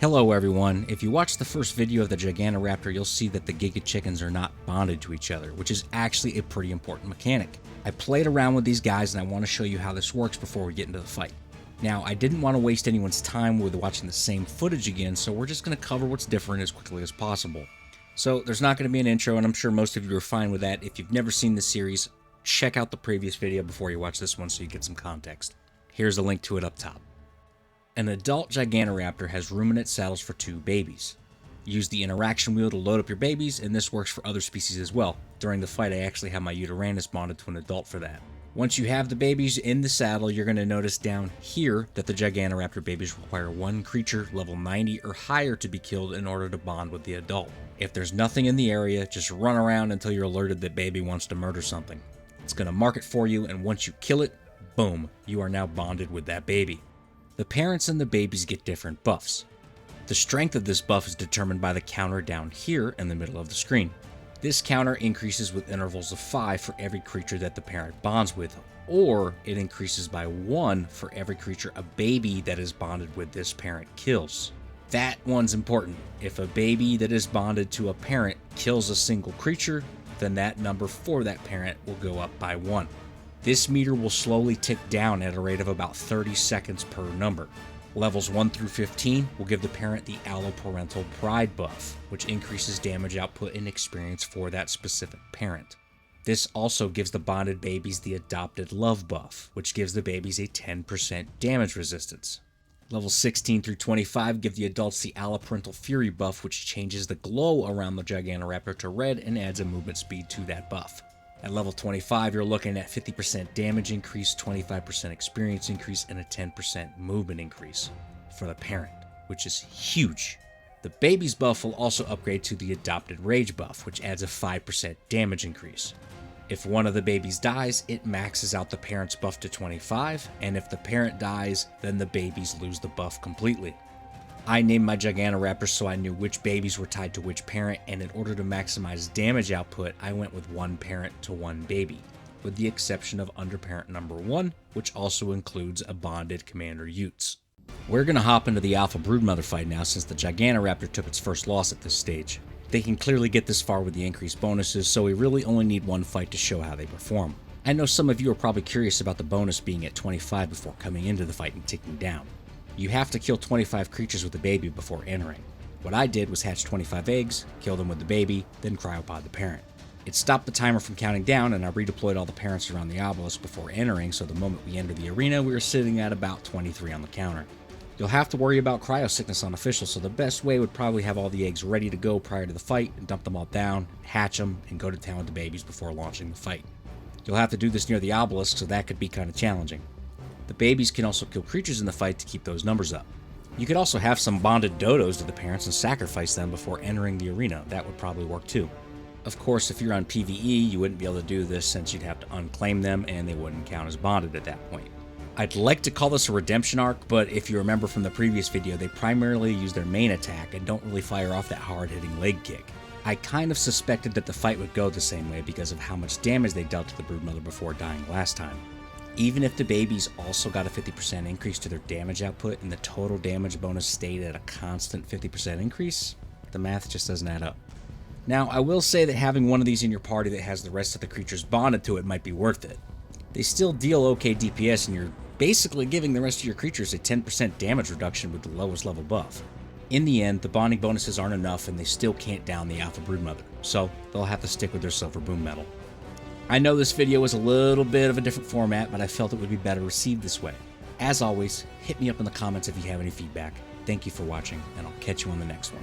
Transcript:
Hello everyone, if you watch the first video of the Gigantoraptor, you'll see that the Giga chickens are not bonded to each other, which is actually a pretty important mechanic. I played around with these guys and I want to show you how this works before we get into the fight. Now, I didn't want to waste anyone's time with watching the same footage again, so we're just going to cover what's different as quickly as possible. So there's not going to be an intro, and I'm sure most of you are fine with that. If you've never seen this series, check out the previous video before you watch this one so you get some context. Here's a link to it up top. An adult Gigantoraptor has ruminant saddles for two babies. Use the interaction wheel to load up your babies, and this works for other species as well. During the fight, I actually have my Uteranus bonded to an adult for that. Once you have the babies in the saddle, you're going to notice down here that the Gigantoraptor babies require one creature level 90 or higher to be killed in order to bond with the adult. If there's nothing in the area, just run around until you're alerted that baby wants to murder something. It's going to mark it for you, and once you kill it, boom, you are now bonded with that baby. The parents and the babies get different buffs. The strength of this buff is determined by the counter down here in the middle of the screen. This counter increases with intervals of 5 for every creature that the parent bonds with, or it increases by 1 for every creature a baby that is bonded with this parent kills. That one's important. If a baby that is bonded to a parent kills a single creature, then that number for that parent will go up by 1. This meter will slowly tick down at a rate of about 30 seconds per number. Levels 1 through 15 will give the parent the alloparental pride buff, which increases damage output and experience for that specific parent. This also gives the bonded babies the adopted love buff, which gives the babies a 10% damage resistance. Levels 16 through 25 give the adults the alloparental fury buff, which changes the glow around the Gigantoraptor to red and adds a movement speed to that buff. At level 25, you're looking at 50% damage increase, 25% experience increase, and a 10% movement increase for the parent, which is huge. The baby's buff will also upgrade to the adopted rage buff, which adds a 5% damage increase. If one of the babies dies, it maxes out the parent's buff to 25, and if the parent dies, then the babies lose the buff completely. I named my Gigantoraptor so I knew which babies were tied to which parent, and in order to maximize damage output, I went with one parent to one baby, with the exception of underparent number 1, which also includes a bonded Commander Utes. We're going to hop into the Alpha Broodmother fight now, since the Gigantoraptor took its first loss at this stage. They can clearly get this far with the increased bonuses, so we really only need one fight to show how they perform. I know some of you are probably curious about the bonus being at 25 before coming into the fight and ticking down. You have to kill 25 creatures with the baby before entering. What I did was hatch 25 eggs, kill them with the baby, then cryopod the parent. It stopped the timer from counting down, and I redeployed all the parents around the obelisk before entering, so the moment we entered the arena, we were sitting at about 23 on the counter. You'll have to worry about cryo sickness on official, so the best way would probably have all the eggs ready to go prior to the fight, and dump them all down, hatch them, and go to town with the babies before launching the fight. You'll have to do this near the obelisk, so that could be kind of challenging. The babies can also kill creatures in the fight to keep those numbers up. You could also have some bonded dodos to the parents and sacrifice them before entering the arena. That would probably work too. Of course, if you're on PvE, you wouldn't be able to do this since you'd have to unclaim them and they wouldn't count as bonded at that point. I'd like to call this a redemption arc, but if you remember from the previous video, they primarily use their main attack and don't really fire off that hard-hitting leg kick. I kind of suspected that the fight would go the same way because of how much damage they dealt to the Broodmother before dying last time. Even if the babies also got a 50% increase to their damage output and the total damage bonus stayed at a constant 50% increase, the math just doesn't add up. Now, I will say that having one of these in your party that has the rest of the creatures bonded to it might be worth it. They still deal okay DPS, and you're basically giving the rest of your creatures a 10% damage reduction with the lowest level buff. In the end, the bonding bonuses aren't enough and they still can't down the Alpha Broodmother, so they'll have to stick with their Silver Boom Medal. I know this video was a little bit of a different format, but I felt it would be better received this way. As always, hit me up in the comments if you have any feedback. Thank you for watching, and I'll catch you on the next one.